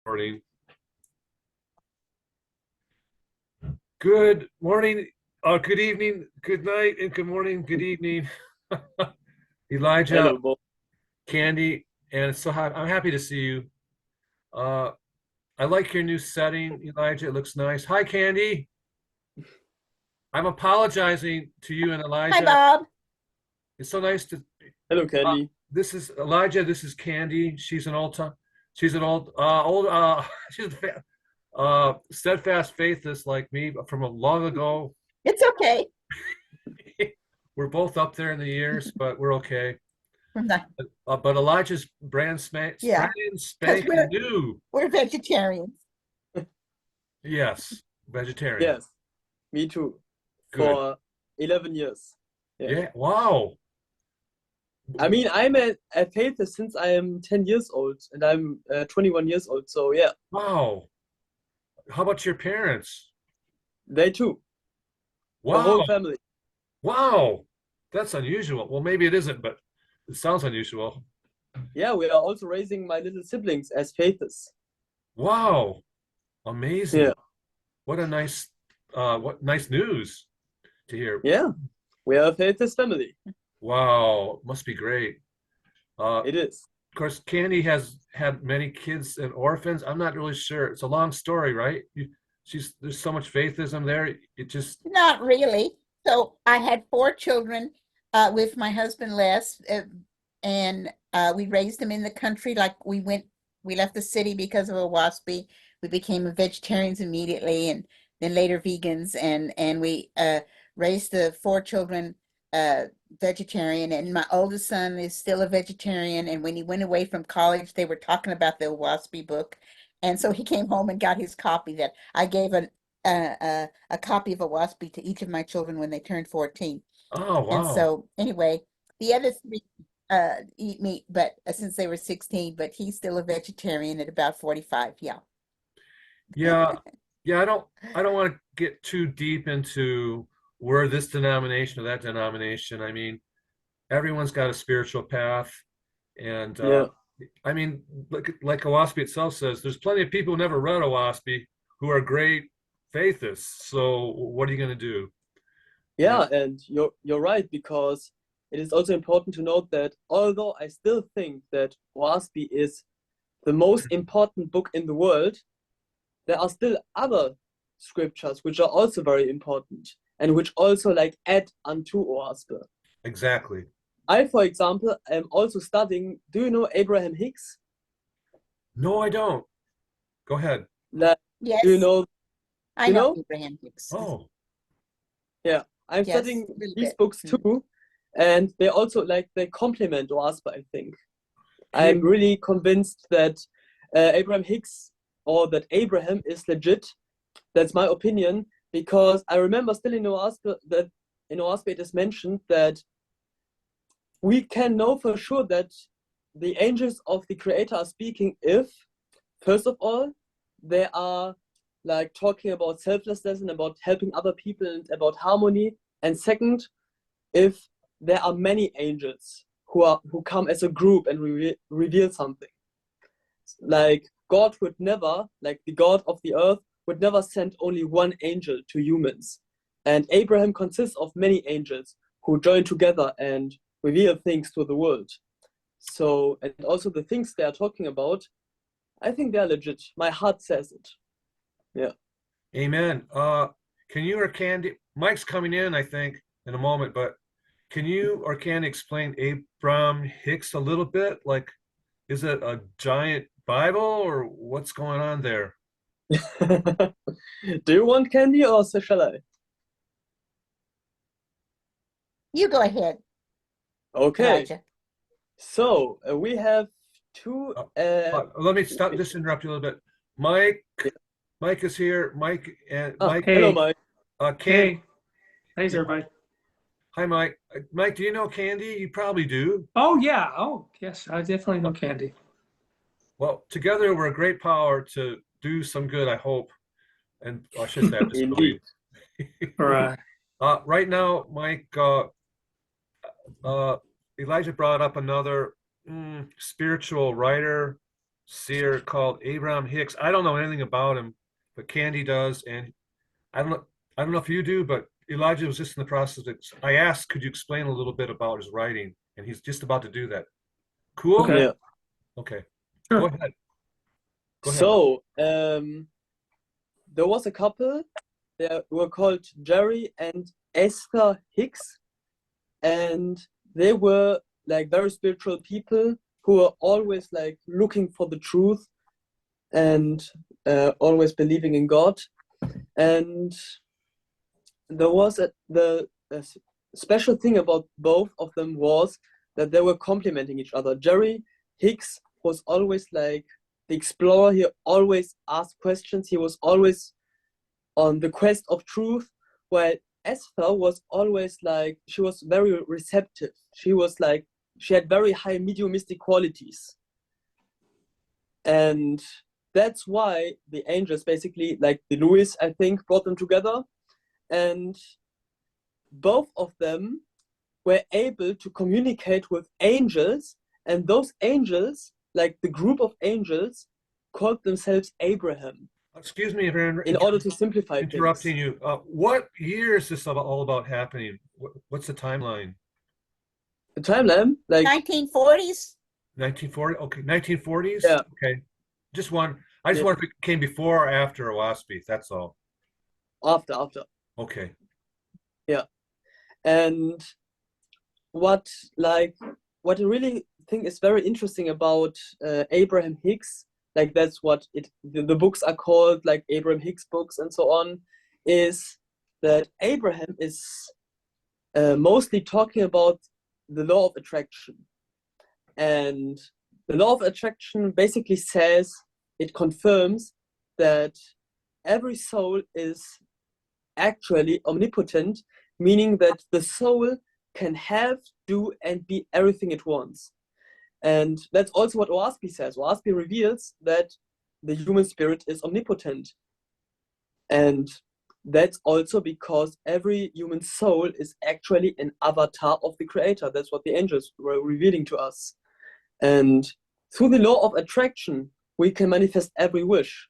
Morning. Good morning, good evening, good night, and good morning, good evening. Elijah, Hello, Bob. Candy, and I'm happy to see you. Uh, I like your new setting, Elijah. It looks nice. Hi, Candy. I'm apologizing to you and Hi, Elijah. Bob. It's so nice to. Hello, Uh, Candy. this is Elijah. This is Candy. She's an old time. She's an old. She's a steadfast faithist like me, but from a long ago. It's okay. We're both up there in the years, but we're okay. From the, But Elijah's yeah, brand because spanking new. we're vegetarians. Yes, vegetarian. Yes, me too. Good. For 11 years. Yeah. Yeah. Wow. I mean, I'm a faithist since I am 10 years old and I'm 21 years old. So, yeah, Wow. How about your parents? they too. The Wow. whole family. Wow. That's unusual. Well, maybe it isn't, but it sounds unusual. Yeah, we are also raising my little siblings as faithists. Wow. Yeah. Amazing. What nice news to hear. Yeah, we are a faithist family. Wow. Must be great. It is. Of course, Candy has had many kids and orphans. I'm not really sure. It's a long story, right? There's so much faithism there. It just Not really. So I had four children with my husband Les, and we raised them in the country. Like we left the city because of Oahspe. We became vegetarians immediately, and then later vegans, and we raised the four children vegetarian. And my oldest son is still a vegetarian. And when he went away from college, they were talking about the Oahspe book, and so he came home and got his copy. That I gave a copy of Oahspe to each of my children when they turned 14. oh And wow. so anyway, the other three eat meat, but since they were 16, but he's still a vegetarian at about 45. Yeah. Yeah. Yeah, I don't want to get too deep into where this denomination or that denomination. I mean, everyone's got a spiritual path. And Yeah. I mean, like Oahspe itself says, there's plenty of people who never read Oahspe who are great faithists. So what are you going to do? Yeah, and you're right, because it is also important to note that although I still think that Oahspe is the most important book in the world, there are still other scriptures which are also very important and which also like add unto Oahspe. Exactly. I, for example, am also studying. Do you know Abraham Hicks? No, I don't. Go ahead. Like, do you Yes, know? I You know know? Abraham Hicks. Oh, Yeah, I'm Yes, studying a little these bit. books too, and they also like they complement Oahspe, I think. I'm Ab- really convinced that Abraham Hicks or that Abraham is legit. That's my opinion, because I remember still in Oahspe that in Oahspe it is mentioned that we can know for sure that the angels of the Creator are speaking if, first of all, they are like talking about selflessness and about helping other people and about harmony, and second, if there are many angels who come as a group and reveal something. Like God would never, like the God of the earth, would never send only one angel to humans. And Abraham consists of many angels who join together and reveal things to the world. So, and also the things they are talking about, I think they're legit. My heart says it. Yeah. Amen. Can you or Candy, Mike's coming in, I think, in a moment, but can you or Candy explain Abraham Hicks a little bit? Like, is it a giant Bible or what's going on there? Do you want candy or so shall I? You go ahead, Okay. Elijah. So we have two. Uh, Let me stop, just interrupt you a little bit. Mike is here. Mike and Mike, Hello, Hey, Mike. Candy. hey, thanks everybody. Hi, Mike. Mike, do you know Candy? You probably do. Oh yeah, oh yes, I definitely know Candy. Well, together we're a great power to do some good, I hope. And I should say, I just Indeed. believe. Right. Right now, Mike, uh, Elijah brought up another spiritual writer. seer called Abraham Hicks. I don't know anything about him, but Candy does, and I don't know. I don't know if you do, but Elijah was just in the process of. I asked, could you explain a little bit about his writing, and he's just about to do that. Cool. Okay. Yeah. Okay. Sure. Go ahead. Go ahead. So, there was a couple. They were called Jerry and Esther Hicks, and they were like very spiritual people who were always like looking for the truth and always believing in God. And there was the special thing about both of them was that they were complementing each other. Jerry Hicks was always like the explorer. He always asked questions. He was always on the quest of truth, while Esther was always like, she was very receptive. She was like, she had very high mediumistic qualities. And that's why the angels basically, like the Lewis, I think, brought them together. And both of them were able to communicate with angels. And those angels, like the group of angels, called themselves Abraham. Excuse me if I'm In order to simplify interrupting things. you. What year is this all about happening? What's the timeline? The timeline, like 1940s? 1940? Okay, 1940s? Yeah. Okay. Just one. I just Yeah. wonder if it came before or after Oahspe. That's all. after. Okay. And what I really think is very interesting about Abraham Hicks, like that's what the books are called, like Abraham Hicks books and so on, is that Abraham is mostly talking about the law of attraction. And the law of attraction basically says, it confirms that every soul is actually omnipotent, meaning that the soul can have, do, and be everything it wants. And that's also what Oahspe says. Oahspe reveals that the human spirit is omnipotent. And that's also because every human soul is actually an avatar of the creator. That's what the angels were revealing to us. And through the law of attraction, we can manifest every wish.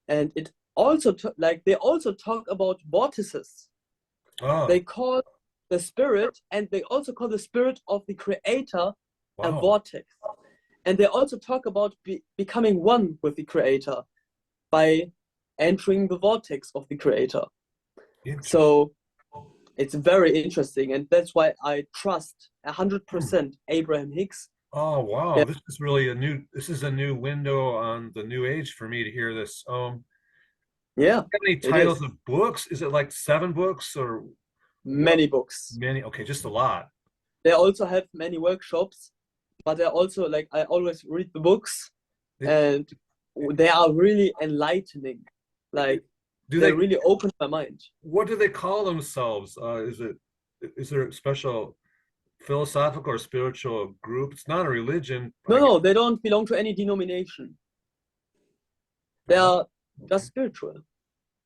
And it also, they also talk about vortices. Oh, They call the spirit, and they also call the spirit of the creator a wow. vortex. And they also talk about becoming one with the creator by entering the vortex of the creator. So it's very interesting, and that's why I trust 100% Abraham Hicks. Oh, wow. Yeah. This is really this is a new window on the new age for me to hear this. Yeah, How many it titles is. of books? Is it like 7 books or Many books. many? Okay, just a lot. They also have many workshops, but they're also like, I always read the books, and they are really enlightening. Like, they really open my mind. What do they call themselves? Is there a special philosophical or spiritual group? It's not a religion. No, they don't belong to any denomination. They are just spiritual.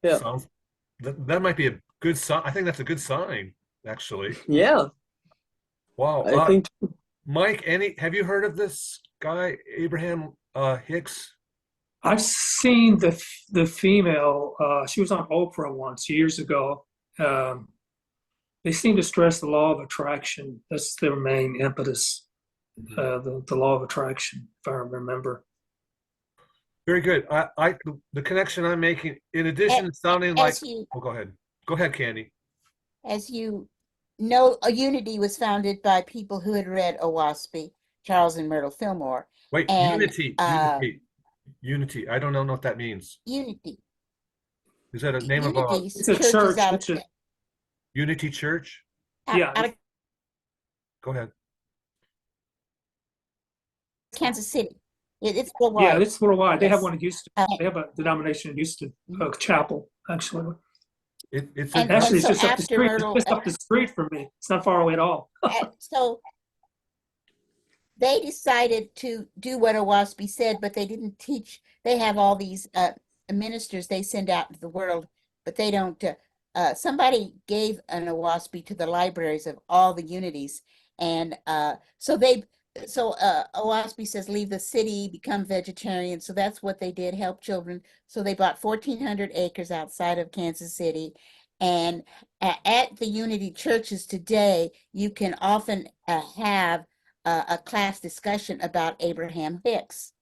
Yeah. That might be a good sign. I think that's a good sign, actually. Yeah. Wow. I think Mike, have you heard of this guy, Abraham Hicks? I've seen the female. She was on Oprah once years ago. They seem to stress the law of attraction. That's their main impetus. The law of attraction, if I remember. Very good. The connection I'm making, in addition to sounding like, go ahead. Go ahead, Candy. As you know, Unity was founded by people who had read Oahspe, Charles and Myrtle Fillmore. Wait, and, Unity. I don't know what that means. Unity. Is that a name of a? It's a church. Unity Church? Yeah. Go ahead. Kansas City. It's worldwide. Yeah, it's worldwide. They Yes. have one in Houston. They have a denomination in Houston, a chapel, actually. It's actually so it's just up the street. Myrtle, it's just up the street from me. It's not far away at all. So they decided to do what Oahspe said, but they didn't teach. They have all these ministers they send out into the world, but they don't. Somebody gave an Oahspe to the libraries of all the unities, and so they Oahspe says leave the city, become vegetarian. So that's what they did, help children. So they bought 1,400 acres outside of Kansas City. And at the Unity churches today, you can often have a class discussion about Abraham Hicks.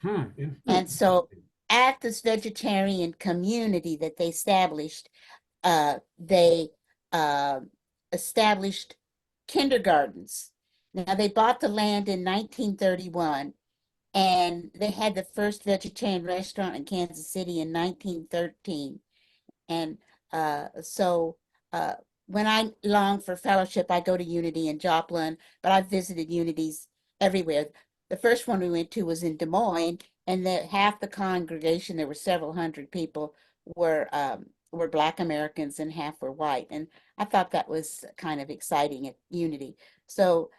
And so at this vegetarian community that they established, they established kindergartens. Now, they bought the land in 1931, and they had the first vegetarian restaurant in Kansas City in 1913. And so when I long for fellowship, I go to Unity in Joplin, but I've visited Unities everywhere. The first one we went to was in Des Moines, and half the congregation, there were several hundred people, were Black Americans and half were white. And I thought that was kind of exciting at Unity. So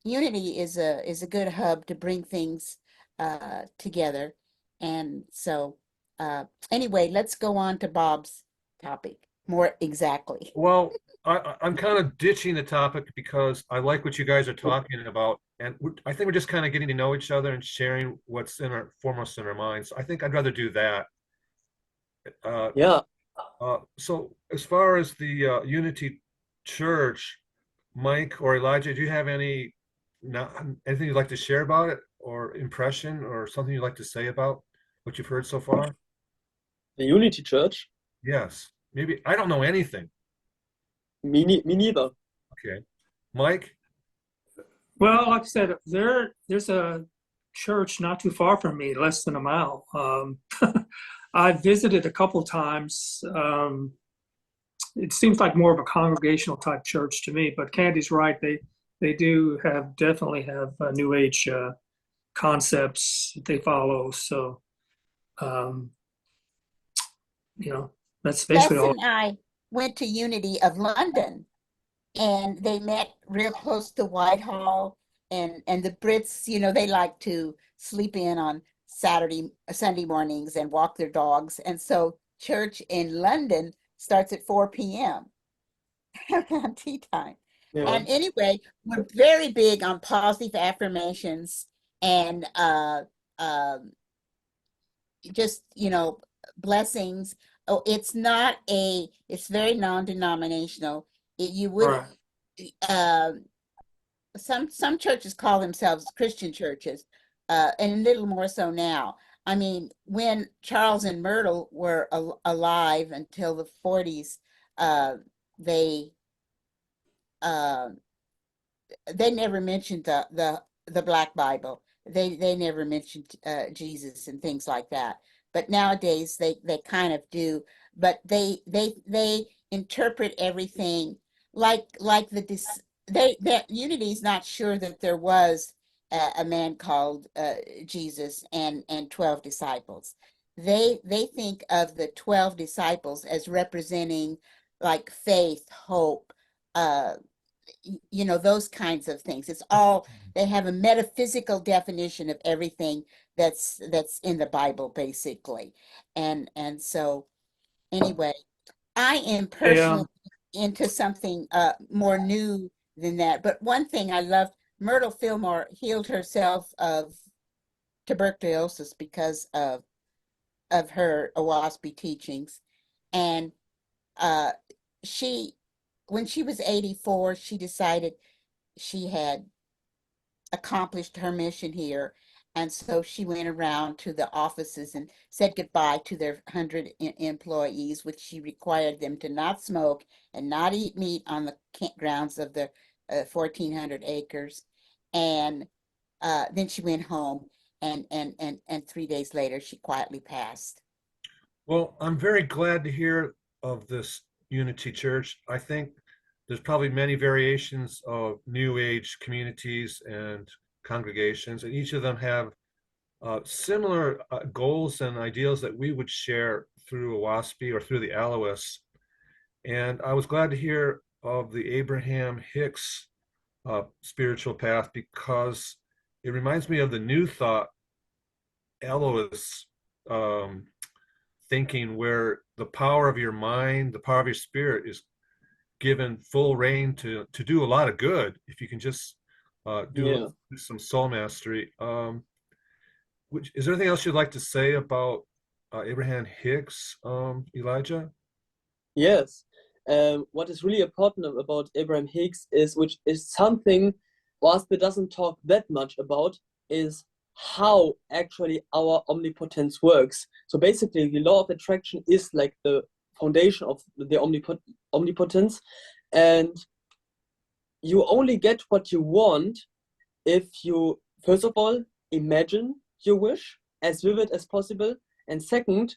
Unity is a good hub to bring things together. And so anyway, let's go on to Bob's topic more exactly. Well, I'm kind of ditching the topic because I like what you guys are talking about, and I think we're just kind of getting to know each other and sharing what's foremost in our minds. I think I'd rather do that. Yeah. So as far as the Unity Church, Mike or Elijah, do you have anything you'd like to share about it, or impression, or something you'd like to say about what you've heard so far? The Unity Church. Yes, maybe I don't know anything. Me neither. Okay, Mike. Well, like I said, there's a church not too far from me, less than a mile. I visited a couple times. It seems like more of a congregational type church to me, but Candy's right. They do definitely have New Age concepts that they follow. So, um, that's basically Les all. and I went to Unity of London, and they met real close to Whitehall. And the Brits, they like to sleep in on Sunday mornings and walk their dogs. And so church in London starts at 4 p.m. around tea time. Yeah. And anyway, we're very big on positive affirmations and just, blessings. Oh, it's very non-denominational. You would, Right. some churches call themselves Christian churches, and a little more so now. I mean, when Charles and Myrtle were alive until the 40s, they uh, they never mentioned the Black Bible. They never mentioned Jesus and things like that. But nowadays they kind of do. But they interpret everything like that Unity is not sure that there was a man called Jesus and 12 disciples. They think of the 12 disciples as representing like faith, hope, uh, those kinds of things. It's all, they have a metaphysical definition of everything that's in the Bible, basically. And so anyway, I am Yeah. personally into something more new than that. But one thing I loved, Myrtle Fillmore healed herself of tuberculosis because of her Oahspe teachings. And uh, she, when she was 84, she decided she had accomplished her mission here. And so she went around to the offices and said goodbye to their 100 employees, which she required them to not smoke and not eat meat on the grounds of the 1,400 acres. And then she went home, and 3 days later, she quietly passed. Well, I'm very glad to hear of this Unity Church. I think there's probably many variations of New Age communities and congregations, and each of them have similar goals and ideals that we would share through Oahspe or through the Alois. And I was glad to hear of the Abraham Hicks spiritual path, because it reminds me of the New Thought Alois thinking, where the power of your mind, the power of your spirit is given full reign to do a lot of good if you can just do Yeah. some soul mastery. Is there anything else you'd like to say about Abraham Hicks, Elijah? Yes. What is really important about Abraham Hicks is, which is something Oahspe doesn't talk that much about, is how actually our omnipotence works. So basically, the law of attraction is like the foundation of the omnipotence, and you only get what you want if you, first of all, imagine your wish as vivid as possible, and second,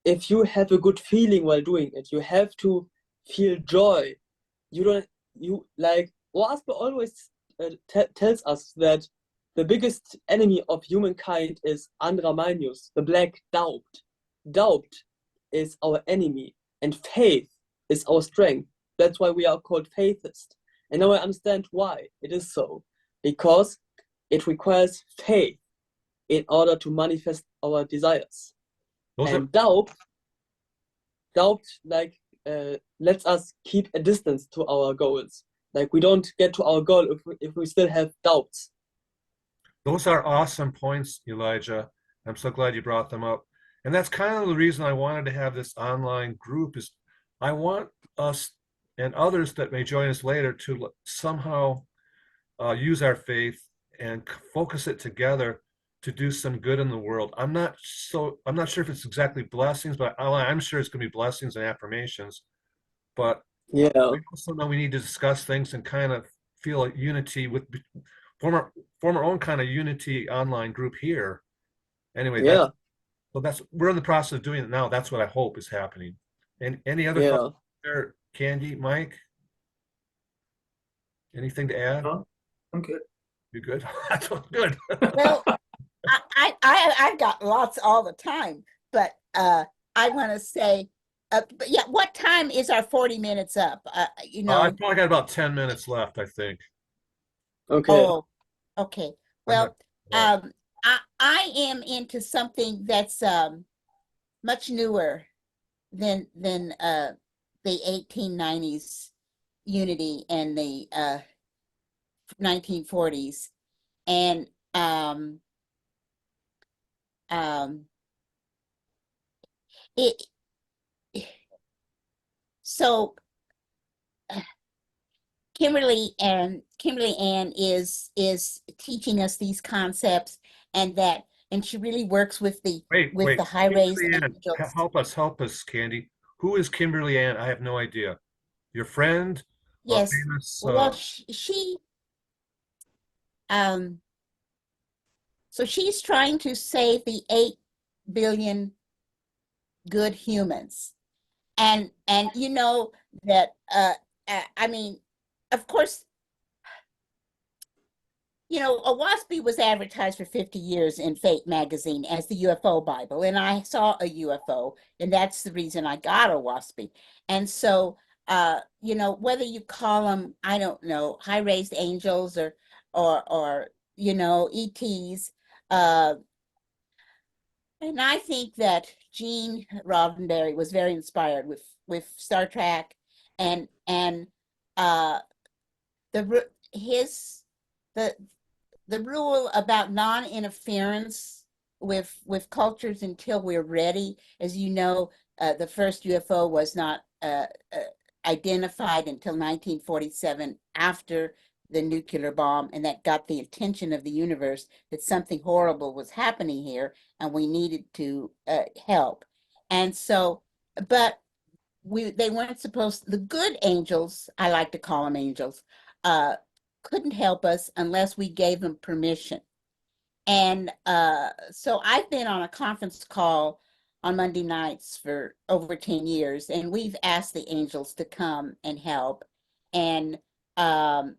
if you have a good feeling while doing it. You have to feel joy. You don't, you like, Oahspe always tells us that the biggest enemy of humankind is Andra Manius, the black doubt. Doubt is our enemy, and faith is our strength. That's why we are called faithists. And now I understand why it is so. Because it requires faith in order to manifest our desires. Those are And doubt like lets us keep a distance to our goals. Like we don't get to our goal if we still have doubts. those are awesome points, Elijah. I'm so glad you brought them up. And that's kind of the reason I wanted to have this online group is I want us and others that may join us later to somehow use our faith and focus it together to do some good in the world. I'm not sure if it's exactly blessings, but I'm sure it's going to be blessings and affirmations. But Yeah, we also know we need to discuss things and kind of feel a unity with form our own kind of unity online group here. Anyway, yeah, that's we're in the process of doing it now. That's what I hope is happening. And any other yeah. thoughts there, Candy, Mike? Anything to add? No, I'm good. You good? That's good. Well, I've got lots all the time, but I want to say, but yeah, what time is our 40 minutes up? I've probably got about 10 minutes left, I think. Okay. Oh, okay. I'm not, Well, I am into something that's much newer than the 1890s unity and the 1940s, and um, it so Kimberly Ann is teaching us these concepts, and she really works with wait. the high raised Kimberly Ann, angels. help us, Candy. Who is Kimberly Ann? I have no idea. Your friend, a Yes. famous. Well, she um so she's trying to save the 8 billion good humans, and you know that I mean, of course, you know, Oahspe was advertised for 50 years in Fate magazine as the UFO Bible, and I saw a UFO, and that's the reason I got Oahspe. And so, you know, whether you call them, I don't know, high-raised angels or you know, ETs, uh, and I think that Gene Roddenberry was very inspired with Star Trek, and uh, his the the rule about non-interference with cultures until we're ready. As you know, the first UFO was not identified until 1947 after the nuclear bomb, and that got the attention of the universe that something horrible was happening here and we needed to help. And so, but they weren't supposed, the good angels, I like to call them angels, uh, couldn't help us unless we gave them permission. And so I've been on a conference call on Monday nights for over 10 years, and we've asked the angels to come and help. And um,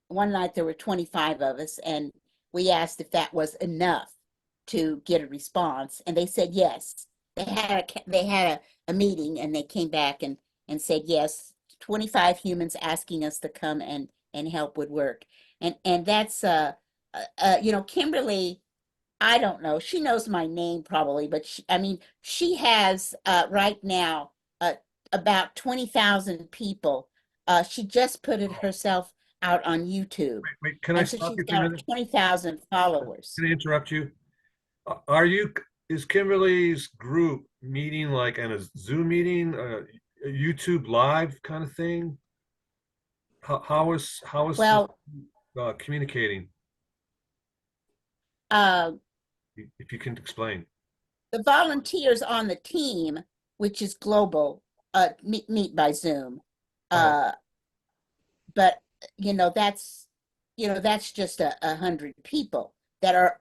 one night there were 25 of us, and we asked if that was enough to get a response, and they said yes. They had a meeting, and they came back and said yes. 25 humans asking us to come and help would work, and that's you know, Kimberly, I don't know. She knows my name probably, but I mean, she has right now about 20,000 people. She just put it herself out on YouTube. Wait, can I And so stop she's you for a got minute? 20,000 followers. Can I interrupt you? Are you, is Kimberly's group meeting like in a Zoom meeting, a YouTube live kind of thing? How is the Well, communicating? uh, If you can explain. the volunteers on the team, which is global, meet by Zoom. Oh, Uh, but that's that's just 100 people that are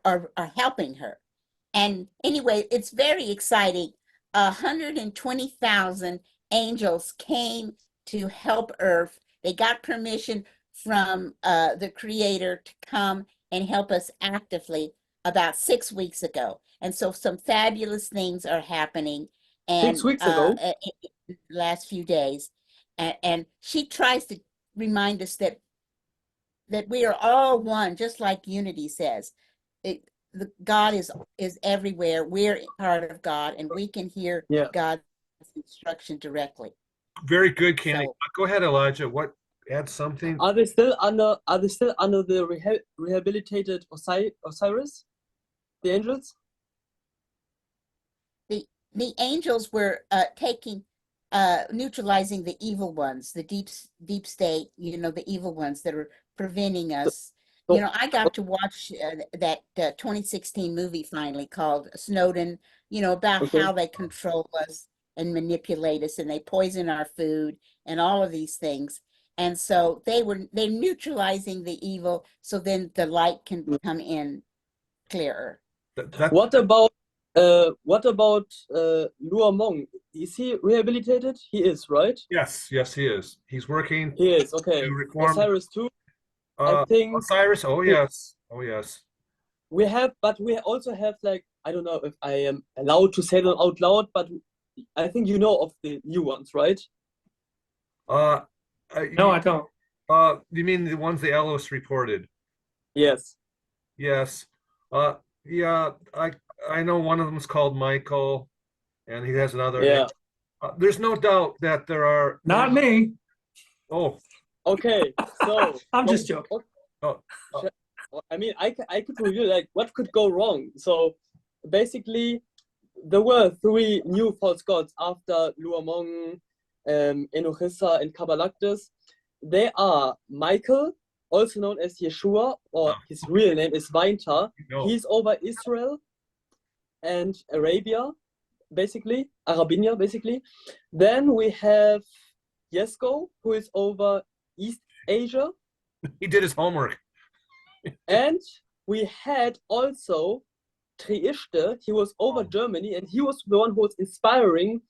helping her. And anyway, it's very exciting. 120,000 angels came to help Earth. They got permission from the Creator to come and help us actively about 6 weeks ago. And so some fabulous things are happening, Six and weeks ago. in the last few days. And she tries to remind us that we are all one, just like Unity says. God is everywhere. We're part of God, and we can hear Yeah. God's instruction directly. very good, Candy. So, Go ahead, Elijah. Add something? Are they still under the rehabilitated Osiris? The angels? the angels were neutralizing the evil ones, the deep state, the evil ones that are preventing us. So, I got to watch that 2016 movie finally called Snowden, about okay. how they control us and manipulate us, and they poison our food and all of these things. And so they're neutralizing the evil, so then the light can come in clearer. What about Luo Mong? Is he rehabilitated? He is, right? Yes, he is. He's working He is, okay. to reform Osiris too, I think. Osiris. Oh yes, But we also have, like, I don't know if I am allowed to say them out loud, but I think you know of the new ones, right? No, I don't. You mean the ones the Ellis reported? Yes. Yes. Yeah, I know one of them is called Michael, and he has another name. Yeah. There's no doubt that there are. Not me. Oh, Okay. So I'm just joking. oh, I mean, I could review, like, what could go wrong. So basically, there were 3 new false gods after Luamong, Enochissa, and Kabalactus. They are Michael, also known as Yeshua, or his real name is Vainta. no. He's over Israel and Arabia, basically, Arabinia, basically. Then we have Yesko, who is over East Asia. He did his homework. And we had also Trieste. He was over Germany, and he was the one who was inspiring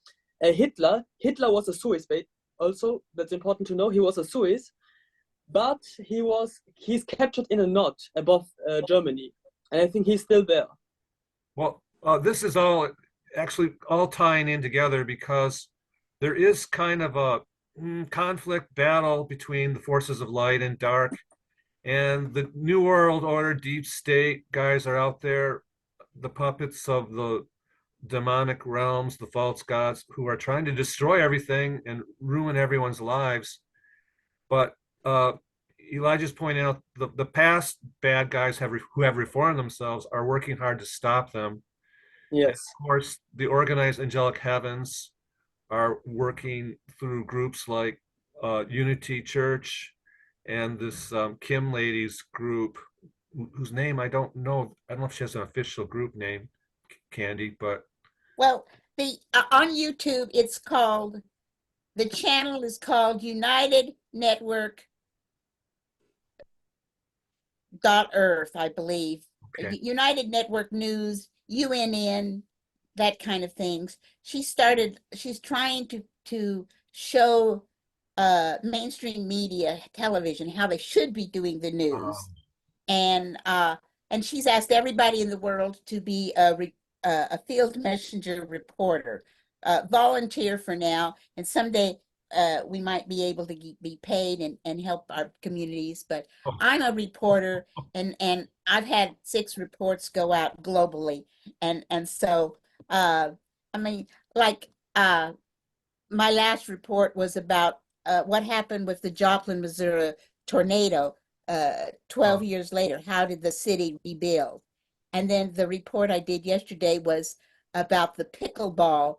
Hitler. Hitler was a suicide. Also, that's important to know. He was a suicide, but he's captured in a knot above Germany, and I think he's still there. Well, this is all actually all tying in together because there is kind of a conflict battle between the forces of light and dark, and the New World Order, deep state guys are out there, the puppets of the demonic realms, the false gods, who are trying to destroy everything and ruin everyone's lives. But Elijah's pointing out the past bad guys who have reformed themselves are working hard to stop them. Yes. And of course, the organized angelic heavens are working through groups like Unity Church and this Kim ladies group, whose name I don't know. I don't know if she has an official group name, Candy, but Well, on YouTube, the channel is called United Network .earth, I believe. okay. United Network News, UNN, that kind of things. She's trying to show mainstream media, television, how they should be doing the news. And she's asked everybody in the world to be a field messenger reporter, volunteer for now, and someday we might be able to be paid and help our communities. But I'm a reporter, and I've had 6 reports go out globally, and so I mean, like my last report was about what happened with the Joplin, Missouri tornado 12 Oh, years later. How did the city rebuild? And then the report I did yesterday was about the pickleball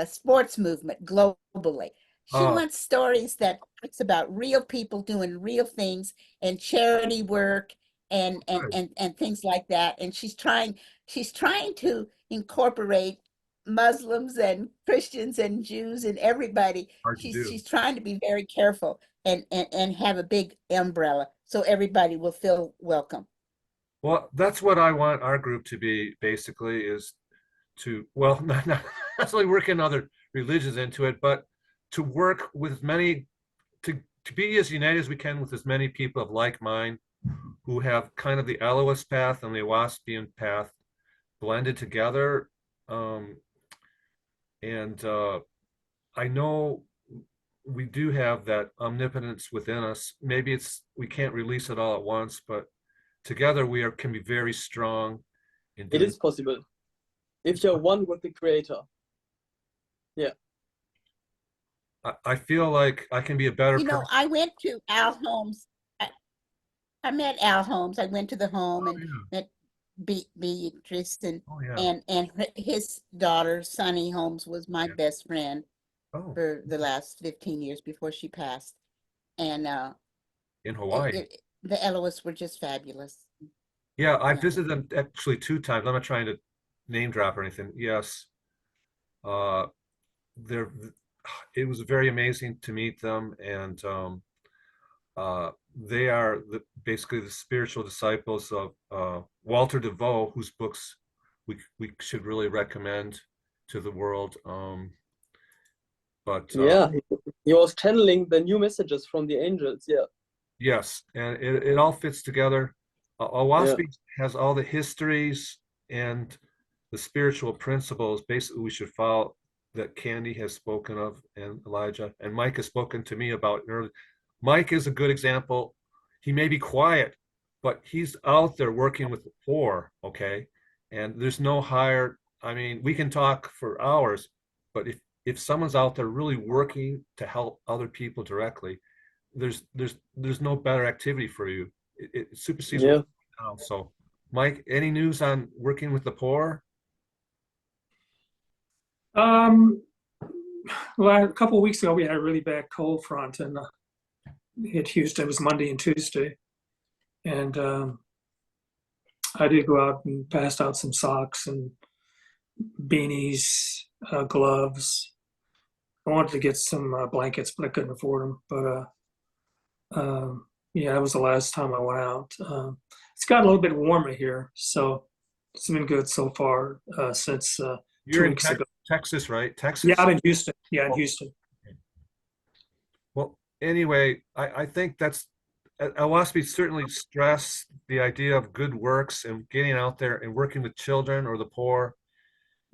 sports movement globally. She oh, wants stories that talks about real people doing real things and charity work good. and things like that. And she's trying to incorporate Muslims and Christians and Jews and everybody. Hard to do. She's trying to be very careful and have a big umbrella so everybody will feel welcome. Well, that's what I want our group to be basically is to, well, not necessarily work in other religions into it, but to work with as many, to be as united as we can with as many people of like mind who have kind of the Elohist path and the Oahspean path blended together. Um, and I know we do have that omnipotence within us. Maybe it's we can't release it all at once, but together we are can be very strong in It doing. is possible if you're one with the creator. Yeah. I feel like I can be a better You know, person. I went to Al Holmes. I met Al Holmes. I went to the home Oh and yeah. met Beatrice Oh yeah. and his daughter, Sonny Holmes, was my Yeah. best friend Oh, for the last 15 years before she passed. And in Hawaii. the Eloists were just fabulous. Yeah, I Yeah. visited them actually 2 times. I'm not trying to name drop or anything. Yes. Uh, they're it was very amazing to meet them, and they are basically the spiritual disciples of Walter DeVoe, whose books we should really recommend to the world. But Yeah, he was channeling the new messages from the angels. Yeah. yes, and it all fits together. Yeah. Oahspe has all the histories and the spiritual principles basically we should follow that Candy has spoken of and Elijah and Mike has spoken to me about earlier. Mike is a good example. He may be quiet, but he's out there working with the poor, okay? And there's no higher, I mean, we can talk for hours, but if someone's out there really working to help other people directly, there's no better activity for you. It supersedes what Yeah. we're doing now. So, Mike, any news on working with the poor? Well, a couple of weeks ago, we had a really bad cold front and hit Houston. It was Monday and Tuesday. And I did go out and passed out some socks and beanies, gloves. I wanted to get some blankets, but I couldn't afford them. But yeah, that was the last time I went out. It's gotten a little bit warmer here, so it's been good so far since You're 2 in weeks ago. Texas, right? Texas? Yeah, I'm in Houston. Yeah, in Oh, Houston. well, anyway, I think that's Oahspe certainly stress the idea of good works and getting out there and working with children or the poor,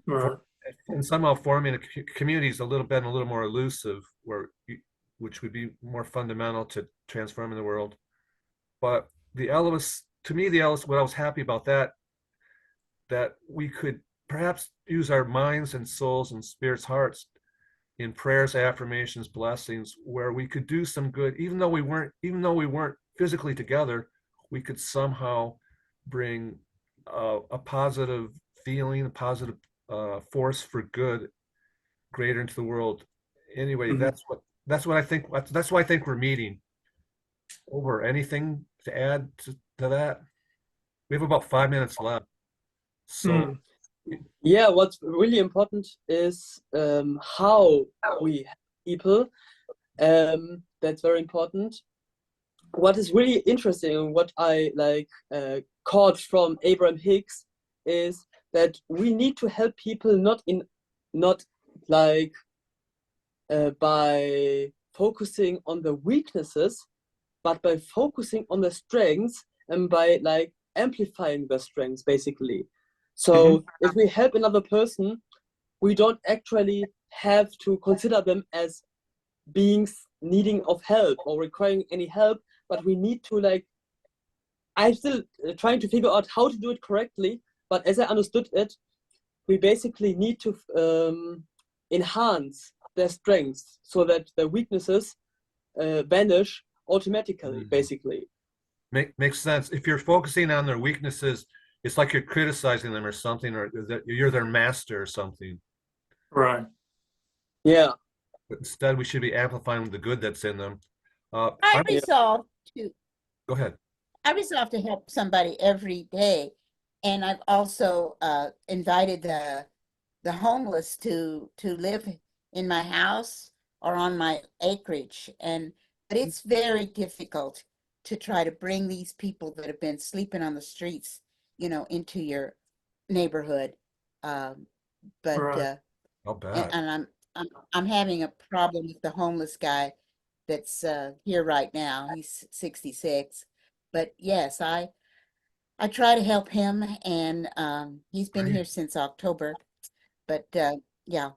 Right. for, and somehow forming a community is a little more elusive, which would be more fundamental to transforming the world. But the Elohist, to me, the Elohist, what I was happy about that we could perhaps use our minds and souls and spirits' hearts in prayers, affirmations, blessings, where we could do some good, even though we weren't physically together, we could somehow bring a positive feeling, a positive force for good greater into the world. Anyway, Mhm. that's what I think. That's why I think we're meeting. Over anything to add to that? We have about 5 minutes left. So, Mm. Yeah, what's really important is how we help people. That's very important. What is really interesting and what I caught from Abraham Hicks is that we need to help people not like by focusing on the weaknesses, but by focusing on the strengths and by like amplifying the strengths basically. So if we help another person, we don't actually have to consider them as beings needing of help or requiring any help, but we need to like, I'm still trying to figure out how to do it correctly, but as I understood it, we basically need to enhance their strengths so that the weaknesses vanish, automatically, Mm. basically. Makes sense. If you're focusing on their weaknesses, it's like you're criticizing them or something, or that you're their master or something. Right. Yeah, But instead, we should be amplifying the good that's in them. I I'm, yeah, resolved to go ahead. I resolve to help somebody every day. And I've also invited the homeless to live in my house or on my acreage. But it's very difficult to try to bring these people that have been sleeping on the streets, into your neighborhood. Um, but Right. I'll and, bet. and I'm having a problem with the homeless guy that's here right now. He's 66. But yes, I try to help him, and he's been Great. here since October. But yeah,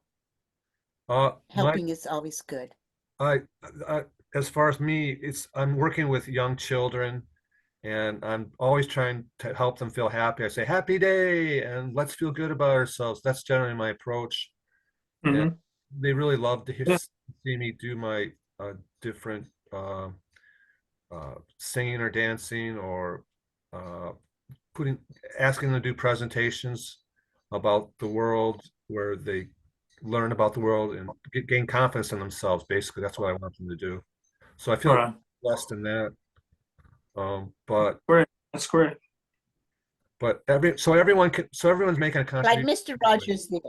Mike, helping is always good. I, I, as far as me, I'm working with young children, and I'm always trying to help them feel happy. I say, "Happy day," and let's feel good about ourselves. That's generally my approach, and Hmm. they really love to Yeah. see me do my different singing or dancing or uh, putting asking them to do presentations about the world where they learn about the world and gain confidence in themselves. Basically, that's what I want them to do. So I feel Right. blessed in that. But Great. That's great. everyone's making a Like contribution. Mr. Rogers did.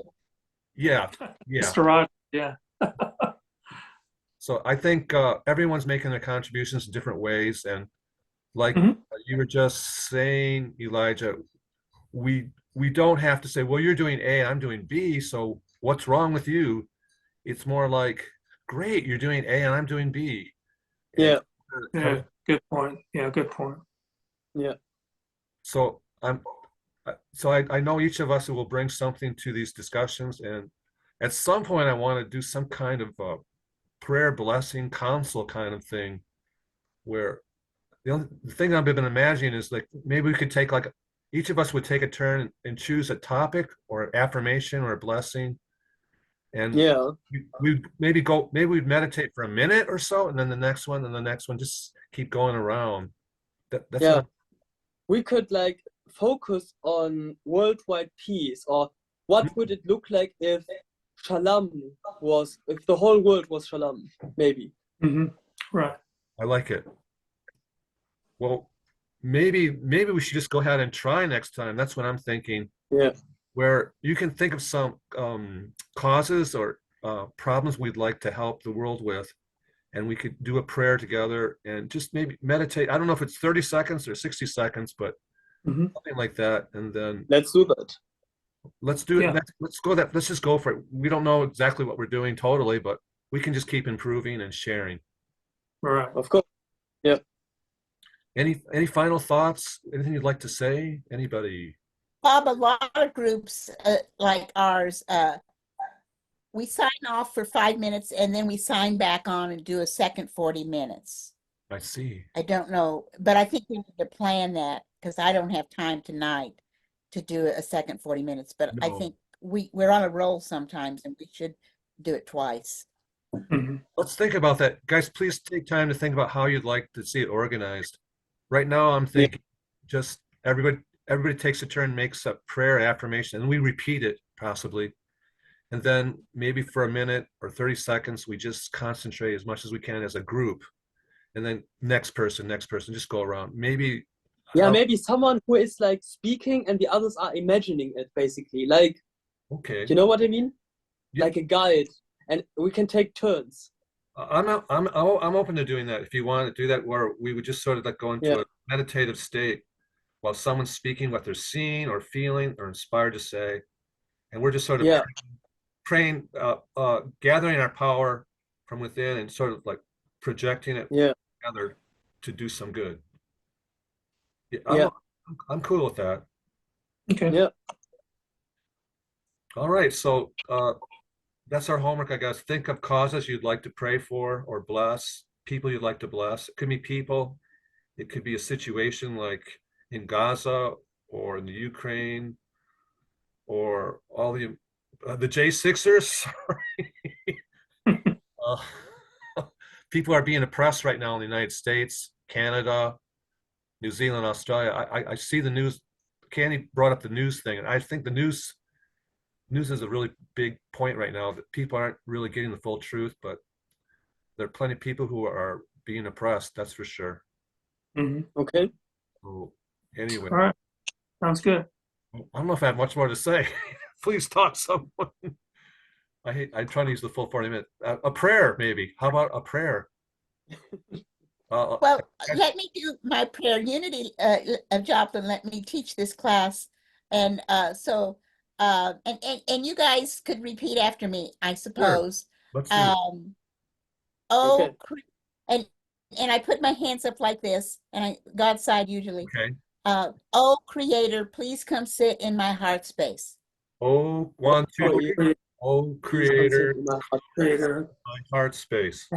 Yeah, yeah. Mr. Rogers. Yeah. So I think everyone's making their contributions in different ways, and like Hmm. you were just saying, Elijah, we don't have to say, well, you're doing A, I'm doing B, so what's wrong with you? It's more like, great, you're doing A and I'm doing B, and yeah, kind Yeah. of Good point. Yeah. Good point. yeah, so I know each of us will bring something to these discussions, and at some point I want to do some kind of prayer, blessing, counsel kind of thing, where the thing I've been imagining is like maybe we could take like each of us would take a turn and choose a topic or an affirmation or a blessing, and yeah, we'd maybe we'd meditate for a minute or so, and then the next one and the next one, just keep going around. That's what yeah. We could like focus on worldwide peace, or what would it look like if the whole world was shalom, maybe. Hmm. Right. I like it. Well, maybe we should just go ahead and try next time. That's what I'm thinking. Yeah, Where you can think of some causes or problems we'd like to help the world with, and we could do a prayer together and just maybe meditate. I don't know if it's 30 seconds or 60 seconds, but Hmm. something like that. And then let's do that. let's do it. Yeah. Let's go that. Let's just go for it. We don't know exactly what we're doing totally, but we can just keep improving and sharing. Right. Of course. Yeah. Any final thoughts? Anything you'd like to say? Anybody? Bob, a lot of groups like ours, we sign off for 5 minutes and then we sign back on and do a second 40 minutes. I see. I don't know, but I think we need to plan that because I don't have time tonight to do a second 40 minutes. But I No. think we're on a roll sometimes and we should do it twice. Hmm. Let's think about that. Guys, please take time to think about how you'd like to see it organized. Right now, I'm Yeah. thinking just everybody takes a turn, makes a prayer affirmation, and we repeat it possibly. And then maybe for a minute or 30 seconds, we just concentrate as much as we can as a group. And then next person, just go around. Maybe, Yeah, uh, maybe someone who is like speaking and the others are imagining it, basically. Like, okay. do you know what I mean? Yeah, Like a guide, and we can take turns. I'm open to doing that. If you want to do that, where we would just sort of like go Yeah, into a meditative state while someone's speaking what they're seeing or feeling or inspired to say, and we're just sort of yeah, praying, gathering our power from within and sort of like projecting it yeah, together to do some good. Yeah, yeah, I'm cool with that. Okay. yeah, All right, so that's our homework, I guess. Think of causes you'd like to pray for or bless, people you'd like to bless. It could be people, it could be a situation like in Gaza or in the Ukraine or all the J Sixers. Uh, people are being oppressed right now in the United States, Canada, New Zealand, Australia. I see the news. Candy brought up the news thing, and I think the news is a really big point right now that people aren't really getting the full truth, but there are plenty of people who are being oppressed. That's for sure. Mhm. Okay. So anyway, All right. Sounds good. I don't know if I have much more to say. Please talk someone. I'm trying to use the full 40 minutes. A prayer, maybe. How about a prayer? Well, let me do my prayer. Unity, Joplin, let me teach this class. And and you guys could repeat after me, I Sure. suppose. Let's do it. Oh, Okay. and I put my hands up like this, and God's side usually. Okay. Oh, Creator, please come sit in my heart space. Oh, Oh, 1, 2, 3. Creator, Oh, please come sit Creator, in my heart. Creator, my heart space.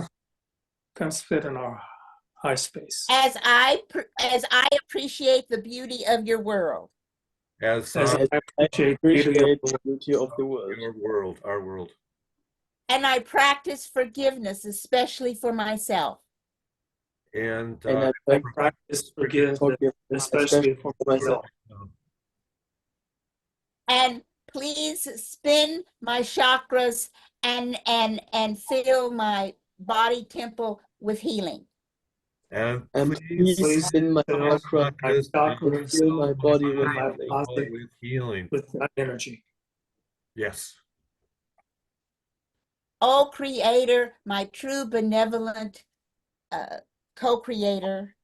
comes fit in our high space. As I appreciate the beauty of your world, As As I As I I appreciate the beauty appreciate the beauty of the world. your world, our world. and I practice forgiveness, especially for myself. And And I I practice forgiveness, especially for myself. And please spin my chakras and fill my body temple with healing. And And please please spin my fill chakra my and chakras fill my body with my healing. body with healing. with that energy. Yes. Oh, Creator, my true benevolent co-creator,